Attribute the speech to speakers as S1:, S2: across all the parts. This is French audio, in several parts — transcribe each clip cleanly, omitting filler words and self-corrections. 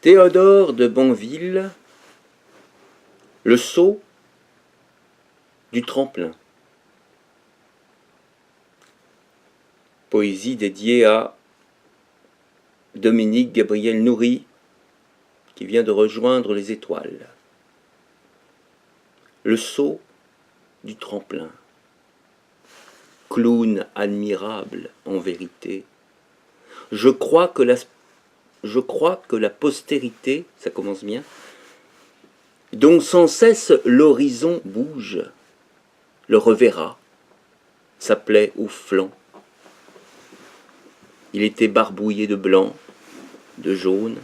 S1: Théodore de Banville, le saut du tremplin. Poésie dédiée à Dominique Gabriel Nourry, qui vient de rejoindre les étoiles. Le saut du tremplin. Clown admirable, en vérité. Je crois que la postérité, ça commence bien, dont sans cesse l'horizon bouge, le reverra, sa plaie au flanc. Il était barbouillé de blanc, de jaune,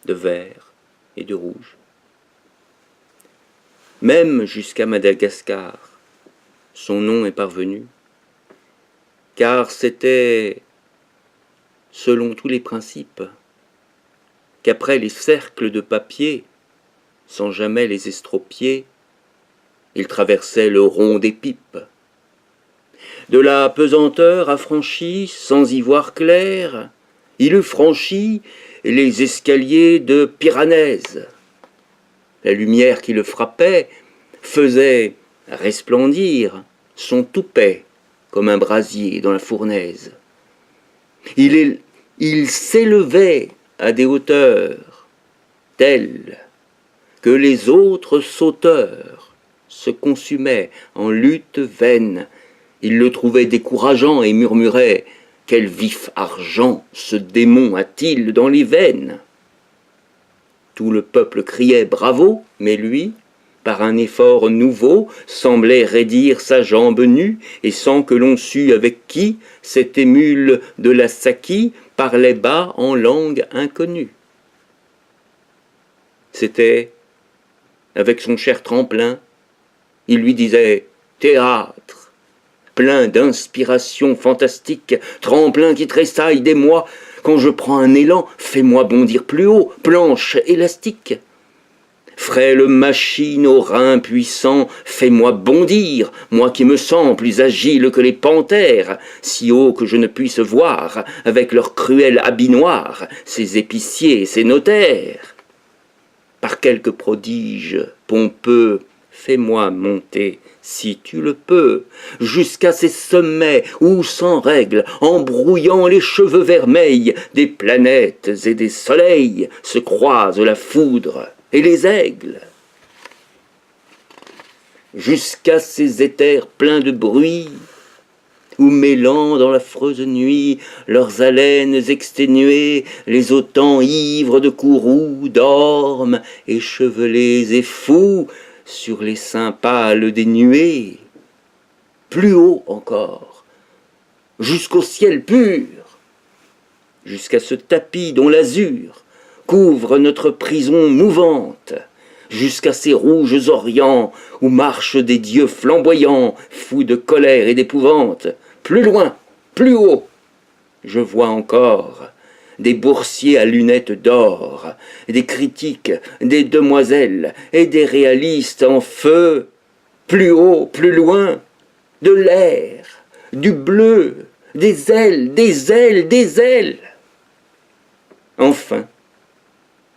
S1: de vert et de rouge. Même jusqu'à Madagascar, son nom est parvenu, car c'était, selon tous les principes, qu'après les cercles de papier, sans jamais les estropier, il traversait le rond des pipes. De la pesanteur affranchi, sans y voir clair, il eût franchi les escaliers de Piranèse. La lumière qui le frappait faisait resplendir son toupet comme un brasier dans la fournaise. Il s'élevait à des hauteurs telles que les autres sauteurs se consumaient en lutte vaine. Il le trouvait décourageant et murmurait « Quel vif argent ce démon a-t-il dans les veines ?» Tout le peuple criait « Bravo !» mais lui, par un effort nouveau, semblait raidir sa jambe nue, et sans que l'on sût avec qui, cet émule de la Saki parlait bas en langue inconnue. C'était, avec son cher tremplin, il lui disait « Théâtre !» plein d'inspiration fantastique, tremplin qui tressaille des mois, quand je prends un élan, fais-moi bondir plus haut, planche élastique. Frêle machine aux reins puissants, fais-moi bondir, moi qui me sens plus agile que les panthères, si haut que je ne puisse voir, avec leurs cruels habits noirs, ces épiciers et ces notaires. Par quelque prodige pompeux, fais-moi monter, si tu le peux, jusqu'à ces sommets où, sans règle, en brouillant les cheveux vermeils des planètes et des soleils, se croisent la foudre et les aigles. Jusqu'à ces éthers pleins de bruit, où mêlant dans l'affreuse nuit leurs haleines exténuées, les autans ivres de courroux dorment, échevelés et fous, sur les seins pâles des nuées. Plus haut encore, jusqu'au ciel pur, jusqu'à ce tapis dont l'azur couvre notre prison mouvante, jusqu'à ces rouges orients où marchent des dieux flamboyants, fous de colère et d'épouvante. Plus loin, plus haut, je vois encore des boursiers à lunettes d'or, des critiques, des demoiselles et des réalistes en feu. Plus haut, plus loin, de l'air, du bleu, des ailes, des ailes, des ailes. Enfin,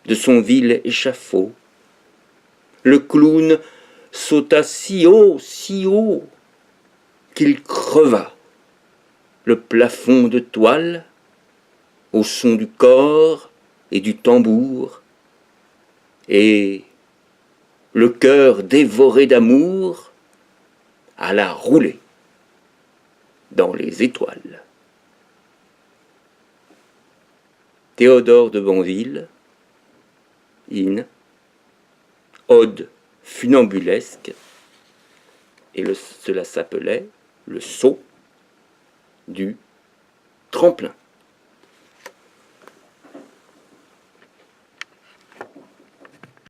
S1: de son vil échafaud, le clown sauta si haut, qu'il creva le plafond de toile au son du cor et du tambour, et le cœur dévoré d'amour alla rouler dans les étoiles. Théodore de Banville, in Ode funambulesque, et cela s'appelait le saut du tremplin.